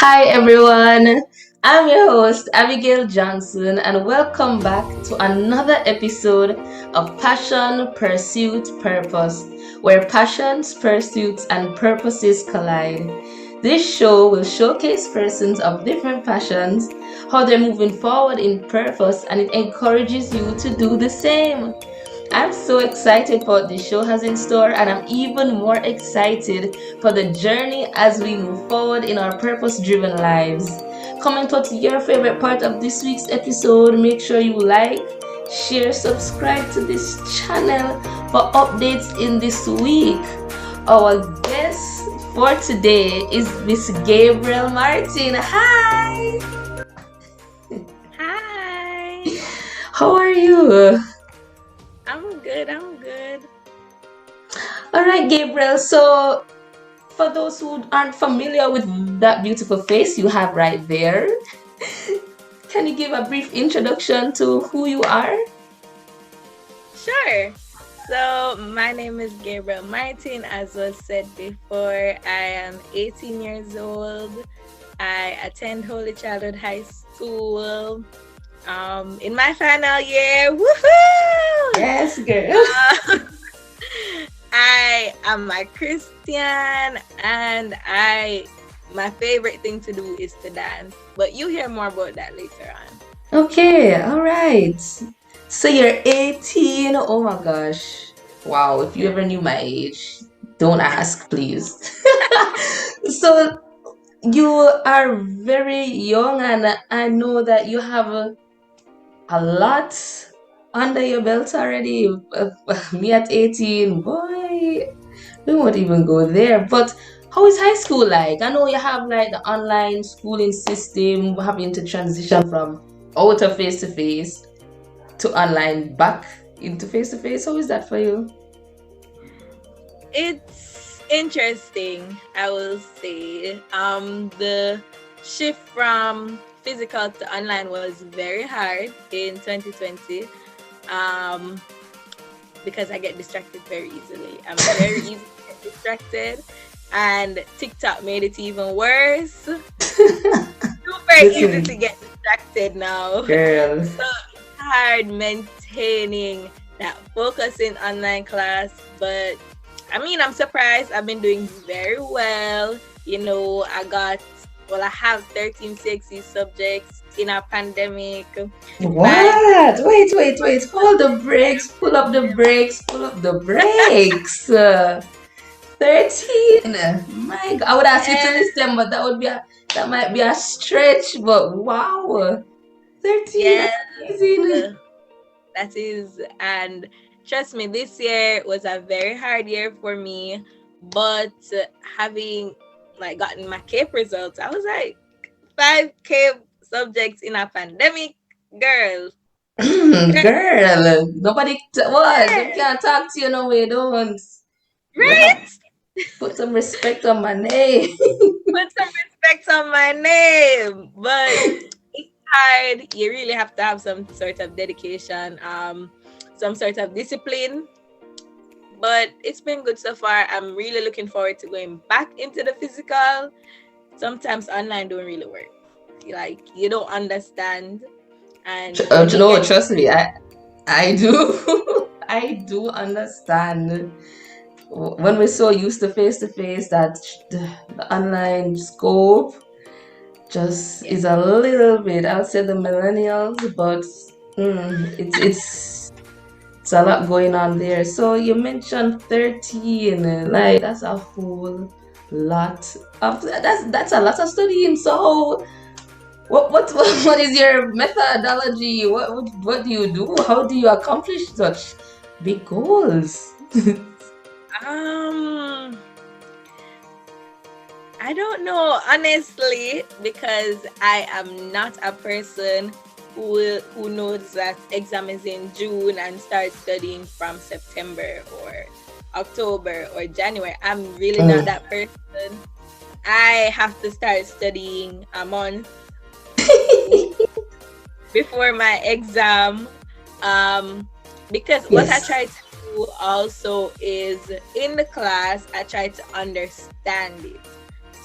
Hi everyone, I'm your host Abigail Johnson, and welcome back to another episode of Passion, Pursuit, Purpose, where passions, pursuits, and purposes collide. This show will showcase persons of different passions, how they're moving forward in purpose, and it encourages you to do the same. I'm so excited for what the show has in store, and I'm even more excited for the journey as we move forward in our purpose driven lives. Comment what's your favorite part of this week's episode. Make sure you like, share, subscribe to this channel for updates in this week. Our guest for today is Miss Gabriel Martin. Hi! Hi. How are you? I'm good. I'm good. All right, Gabriel. So, for those who aren't familiar with that beautiful face you have right there, can you give a brief introduction to who you are? Sure. So, my name is Gabriel Martin. As was said before, I am 18 years old. I attend Holy Childhood High School. In my final year, woohoo! Yes, girl. I am a Christian, and my favorite thing to do is to dance. But you hear more about that later on. Okay, all right. So you're 18. Oh my gosh. Wow, if you ever knew my age, don't ask, please. So you are very young, and I know that you have a lot under your belt already. Me at 18, boy, we won't even go there. But how is high school like? I know you have like the online schooling system, having to transition from out of face to face to online back into face to face. How is that for you? It's interesting, I will say. The shift from physical to online was very hard in 2020. Um, because I get distracted very easily. I'm very easy to get distracted, and TikTok made it even worse. Super easy to Listen, get distracted now. girl. So it's hard maintaining that focusing online class, but I mean, I'm surprised. I've been doing very well. I have 13 sexy subjects in a pandemic. Five. What? Wait. Hold the brakes. Pull up the brakes. Pull up the brakes. 13. My God. I would ask you to Yes, list them, but that might be a stretch. But wow. 13. yes, That's amazing. that is. And trust me, this year was a very hard year for me. But having gotten my CAPE results, I was like, 5 CAPE subjects in a pandemic, girl. Girl, Girl, what? They can't talk to you no way, don't. You have right? put some respect on my name. Put some respect on my name. But it's hard. You really have to have some sort of dedication, some sort of discipline. But it's been good so far. I'm really looking forward to going back into the physical. Sometimes online don't really work. Like you don't understand, and when you No, get trust me, I do. I do understand. When we're so used to face, that the online scope just yeah, is a little bit. I'll say the millennials, but it's a lot going on there. So you mentioned 13, like that's a whole lot of that's a lot of studying. So what is your methodology? What do you do? How do you accomplish such big goals? um I don't know honestly, because I am not a person who knows that exam is in June and starts studying from September or October or January. I'm really not Mm. that person. I have to start studying a month before my exam. Um, because what I Yes. try to do also is in the class, I try to understand it.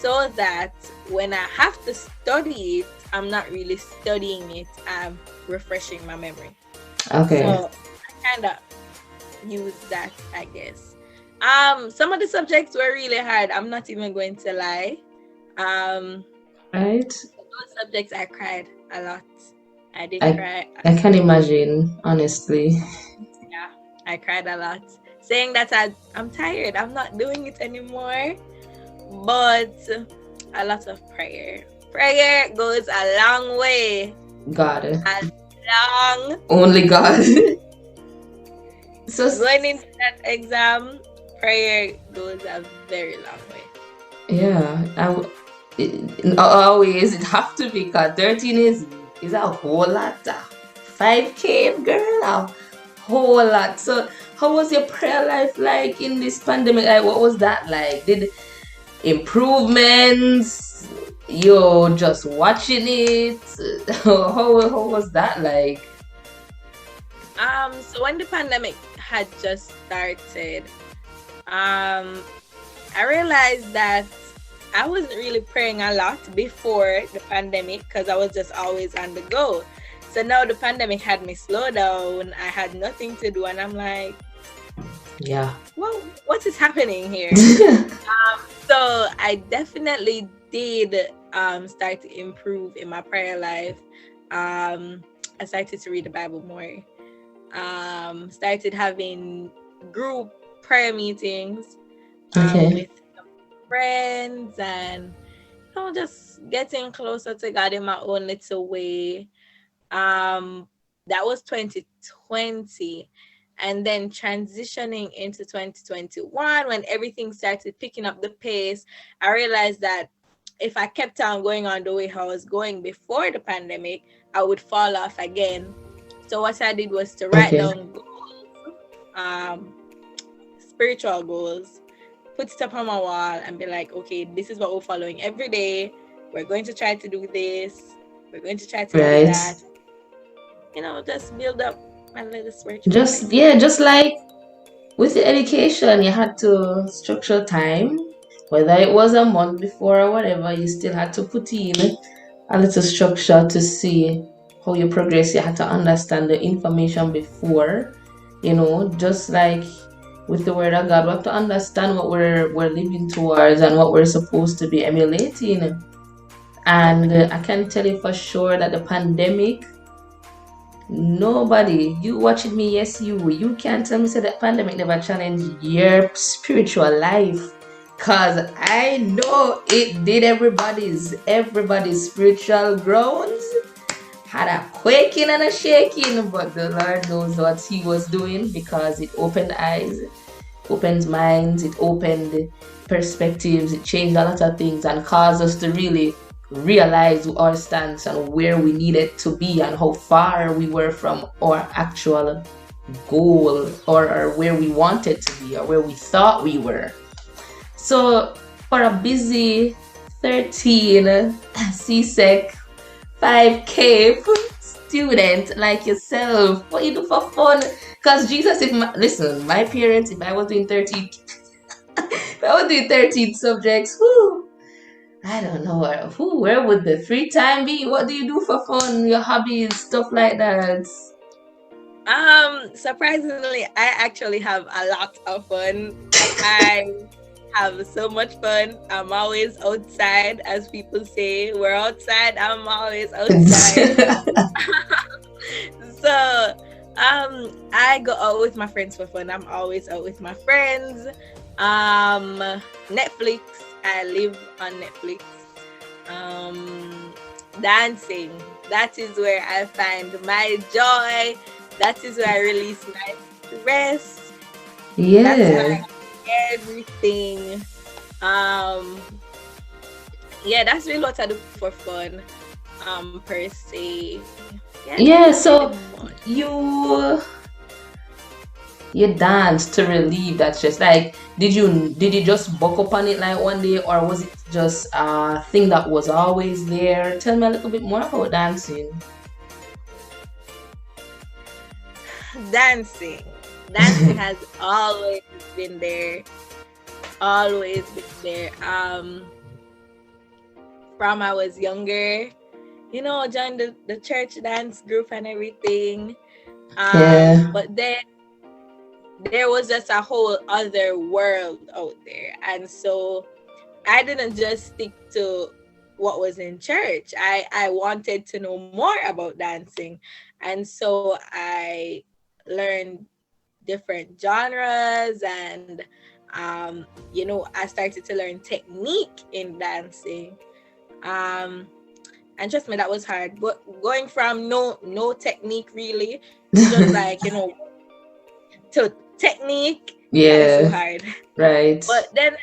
so that when I have to study it, I'm not really studying it, I'm refreshing my memory. Okay. So I kind of use that, I guess. Some of the subjects were really hard. I'm not even going to lie. Um, Right. those subjects I cried a lot. I did I cry. I can imagine, honestly. Yeah, I cried a lot, saying that I'm tired. I'm not doing it anymore. But a lot of prayer. Prayer goes a long way. God. A long Only God. So going into that exam, prayer goes a very long way. yeah, always it have to be because 13 is a whole lot. 5K girl, a whole lot. So how was your prayer life like in this pandemic? Like what was that like? Did improvements? You just watching it? How was that like? So when the pandemic had just started, um, I realized that I wasn't really praying a lot before the pandemic because I was just always on the go. So now the pandemic had me slow down. I had nothing to do, and I'm like, Yeah. well, what is happening here? So I definitely did start to improve in my prayer life. I started to read the Bible more. Started having group prayer meetings Okay. with friends, and just getting closer to God in my own little way. Um, that was 2020. And then transitioning into 2021, when everything started picking up the pace, I realized that if I kept on going on the way how I was going before the pandemic, I would fall off again. So what I did was to write Okay. down goals, um, spiritual goals, put it up on my wall, and be like, okay, this is what we're following every day. We're going to try to do this. We're going to try to do Right. that. Just build up my little spiritual Just life. yeah, just like with the education, you had to structure time, whether it was a month before or whatever, you still had to put in a little structure to see how you progress. You had to understand the information before, just like with the word of God, we have to understand what we're living towards and what we're supposed to be emulating. And I can tell you for sure that the pandemic, nobody, you watching me, yes, you can't tell me say that pandemic never challenged your spiritual life. Cause I know it did everybody's spiritual grounds had a quaking and a shaking, but the Lord knows what He was doing because it opened eyes, opened minds, it opened perspectives, it changed a lot of things and caused us to really realize our stance and where we needed to be and how far we were from our actual goal or where we wanted to be or where we thought we were. So for a busy 13 CSEC 5K student like yourself, what you do for fun? Because Jesus, listen, my parents, if I was doing 13, if I was doing 13 subjects, I don't know where would the free time be? What do you do for fun? Your hobbies, stuff like that. Surprisingly, I actually have a lot of fun. I have so much fun. I'm always outside, as people say. We're outside. I'm always outside. So, I go out with my friends for fun. I'm always out with my friends. Netflix. I live on Netflix. Dancing. That is where I find my joy. That is where I release my stress. That's my Yeah. everything. Um, yeah, that's really what I do for fun. Per se. Yeah, Yeah, nothing really so much. you you dance to relieve that stress. Like, did you just buck up on it like one day, or was it just a thing that was always there? Tell me a little bit more about dancing. Dancing. Dancing has always been there. Always been there. from I was younger. Joined the church dance group and everything. Yeah. But then there was just a whole other world out there. And so I didn't just stick to what was in church. I wanted to know more about dancing. And so I learned different genres and I started to learn technique in dancing. Um and trust me, that was hard. But going from no technique really to just like, to technique, that is so Yeah. hard. Right. But then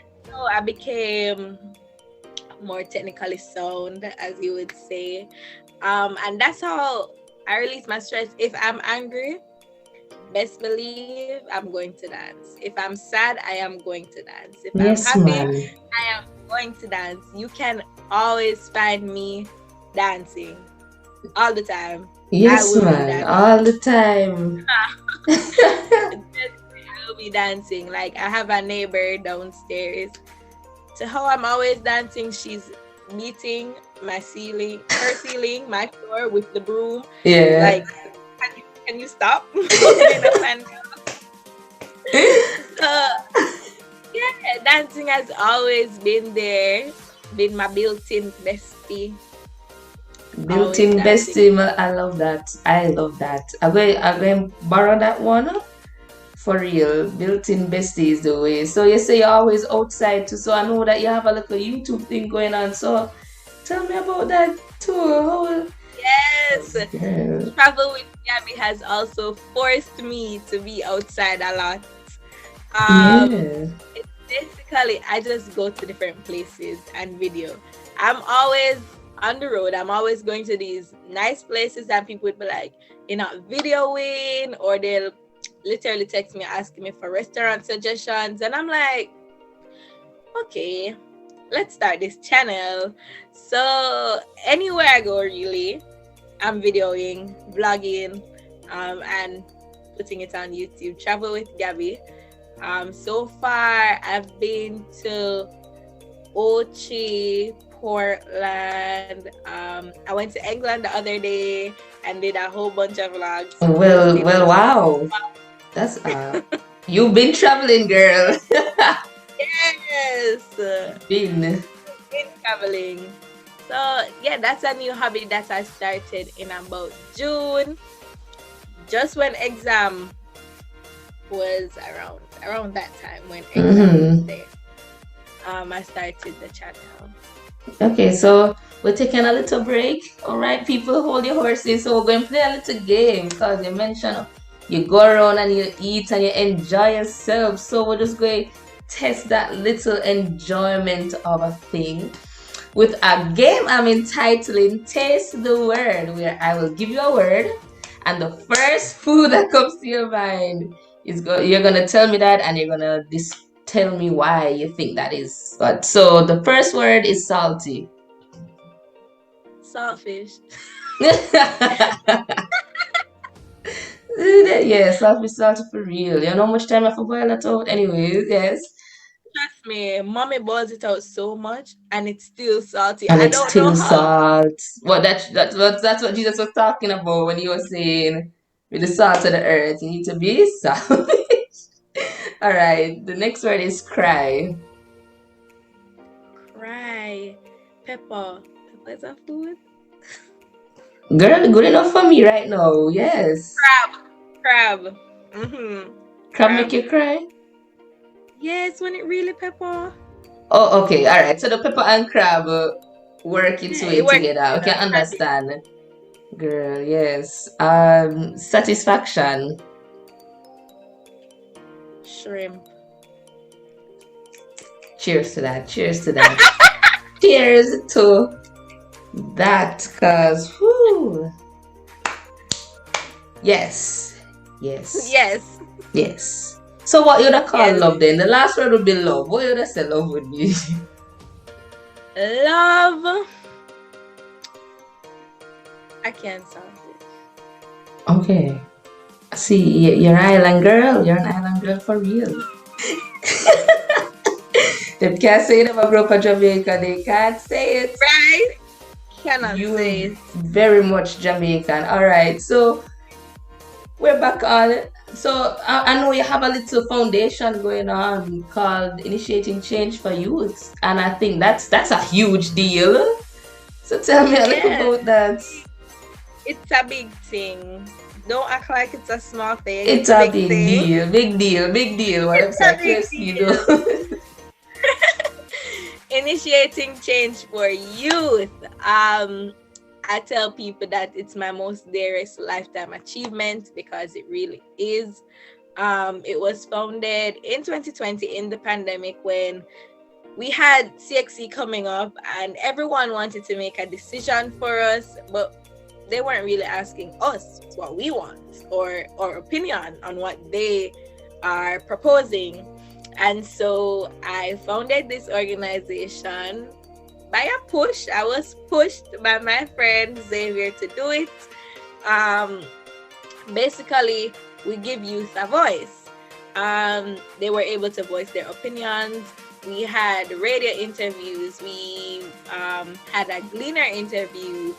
I became more technically sound, as you would say. And that's how I release my stress. If I'm angry, best believe I'm going to dance. If I'm sad, I am going to dance. If I'm Yes, happy, man. I am going to dance. You can always find me dancing all the time. I Yes, will be man. dancing. All the time. I will be dancing. Like I have a neighbor downstairs. To how I'm always dancing, she's beating her ceiling, my floor with the broom. Yeah. Like, can you stop moving up and so yeah, dancing has always been there, been my built-in bestie. Always Built-in dancing. bestie. I love that. I love that. I'm going to borrow that one. For real, built-in bestie is the way. So you say you're always outside too. So I know that you have a little YouTube thing going on. So tell me about that too. How, Yes, girl. travel with Gabby has also forced me to be outside a lot. Yeah. It's basically I just go to different places and video. I'm always on the road. I'm always going to these nice places that people would be like, you're not videoing, or they'll literally text me asking me for restaurant suggestions, and I'm like, okay, let's start this channel. So anywhere I go, really, I'm videoing, vlogging, and putting it on YouTube. Travel with Gabby. So far, I've been to Ochi, Portland. I went to England the other day and did a whole bunch of vlogs. Posted Well, it. wow. That's you've been traveling, girl. Yes, Been. been traveling. So yeah, that's a new hobby that I started in about June, just when exam was around that time when exam was Mm-hmm. there. I started the channel. Okay, so we're taking a little break. All right, people, hold your horses. So we're going to play a little game because you mentioned you go around and you eat and you enjoy yourself. So we're just going to test that little enjoyment of a thing with a game I'm entitling Taste the Word, where I will give you a word and the first food that comes to your mind you're gonna tell me that and you're gonna tell me why you think that is. But so the first word is salty. Saltfish. Yes, salty for real. You know how much time I have to boil that out? Anyways, yes. Trust me, mommy boils it out so much and it's still salty. And I it's don't know still how. salt. Well, that's what Jesus was talking about when he was saying, with the salt of the earth, you need to be salt. All right. The next word is cry. Cry. Pepper. Pepper is a food? Girl, good enough for me right now. Yes. Crab. Crab. Mm-hmm. Crab make Crab. you cry? Yes, when it really pepper. Oh, okay. All right. So the pepper and crab work its Yeah, it way works together. I together. can understand. Girl, yes. Satisfaction. Shrimp. Cheers to that. Cheers to that. Cheers to that. Cause, whew. Yes. Yes. Yes. Yes. So what you would call Yes. love then? The last word would be love. What you would say love would be? Love. I can't solve it. Okay. See, you're an island girl. You're an island girl for real. They can't say them a group of Jamaica. They can't say it. Right? Cannot say You it. very much Jamaican. All right. So we're back on. So I know you have a little foundation going on called Initiating Change for Youth, and I think that's a huge deal. So tell me a little Yeah, about that. it's a big thing. Don't act like it's a small thing. It's It's a a big big thing. deal, big deal, big deal. What I'm It's a saying, big KFC, you deal. know. Initiating change for youth. I tell people that it's my most dearest lifetime achievement because it really is. It was founded in 2020 in the pandemic when we had CXC coming up and everyone wanted to make a decision for us, but they weren't really asking us what we want or opinion on what they are proposing. And so I founded this organization by a push. I was pushed by my friend Xavier to do it. Um, Basically, we give youth a voice. They were able to voice their opinions. We had radio interviews. We had a gleaner interview,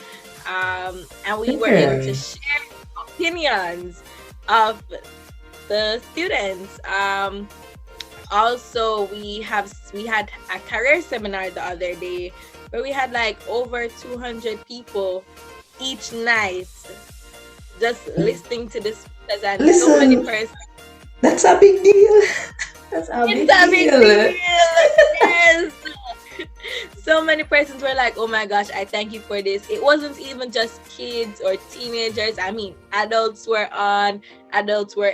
and we were able to Yeah. share opinions of the students. Also, we had a career seminar the other day where we had like over 200 people each night just listening to the speakers and so many Listen, persons. that's a big deal. That's a It's big a big deal. deal. Yes. So many persons were like, oh my gosh, I thank you for this. It wasn't even just kids or teenagers. I mean, adults were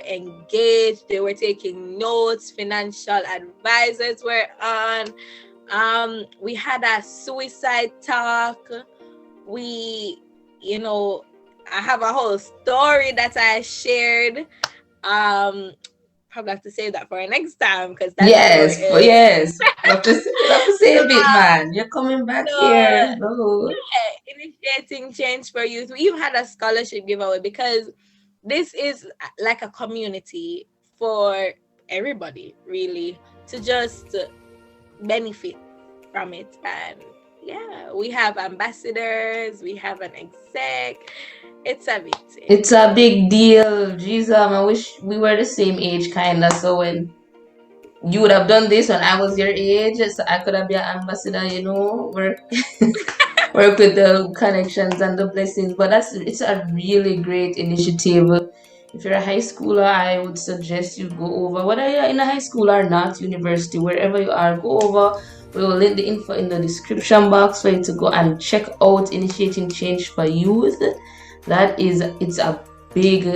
engaged, they were taking notes, financial advisors were on. We had a suicide talk. We, you know, I have a whole story that I shared. Um, Probably have to save that for next time because that story Yes, is yes. We have to save it, man. You're coming back so here. No. initiating change for youth. We even had a scholarship giveaway because this is like a community for everybody really to just benefit from it. And yeah, we have ambassadors, we have an exec. It's a big thing. It's a big deal. Jesus, I wish we were the same age, kinda. So when you would have done this when I was your age, so I could have been an ambassador, work work with the connections and the blessings. But it's a really great initiative. If you're a high schooler, I would suggest you go over, whether you're in a high school or not, university, wherever you are, go over. We will link the info in the description box for you to go and check out Initiating Change for Youth. It's a big,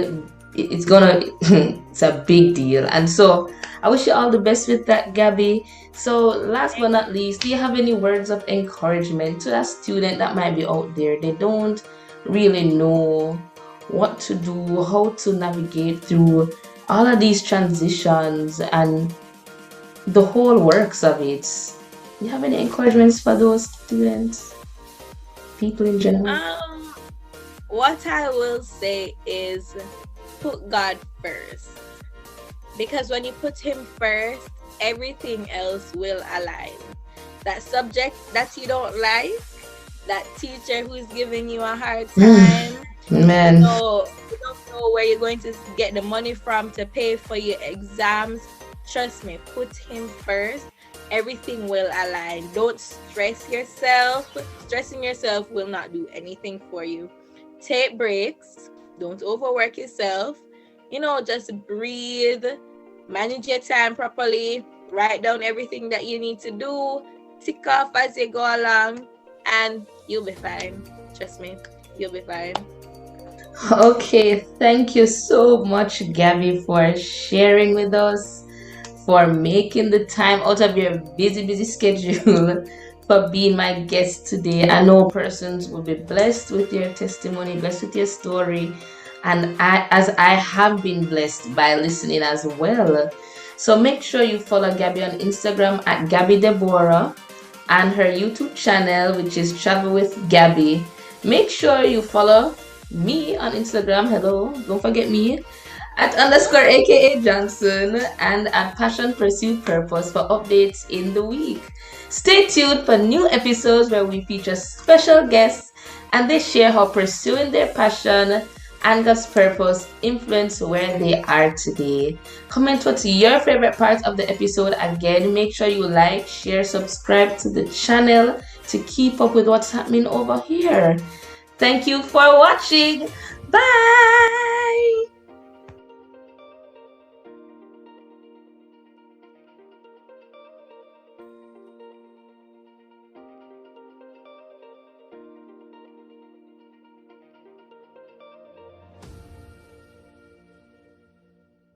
it's gonna, it's a big deal. And so I wish you all the best with that, Gabby. So, last but not least, do you have any words of encouragement to a student that might be out there? They don't really know what to do, how to navigate through all of these transitions and the whole works of it. Do you have any encouragements for those students, people in general? Um, what I will say is put God first. Because when you put him first, everything else will align. That subject that you don't like, that teacher who's giving you a hard time, Man, you don't know where you're going to get the money from to pay for your exams. Trust me, put him first. Everything will align. Don't stress yourself. Stressing yourself will not do anything for you. Take breaks. Don't overwork yourself. Just breathe, manage your time properly, write down everything that you need to do, tick off as you go along, and you'll be fine. Trust me, you'll be fine. okay, thank you so much, Gabby, for sharing with us, for making the time out of your busy, busy schedule, for being my guest today. I know persons will be blessed with your testimony, blessed with your story, and as I have been blessed by listening as well. So make sure you follow Gabby on Instagram at Gabby Deborah and her YouTube channel, which is Travel with Gabby. Make sure you follow me on Instagram. Hello, don't forget me at underscore aka Johnson and at Passion Pursuit Purpose for updates in the week. Stay tuned for new episodes where we feature special guests and they share how pursuing their passion and God's purpose influence where they are today. Comment what's your favorite part of the episode. Again, make sure you like, share, subscribe to the channel to keep up with what's happening over here. Thank you for watching. Bye.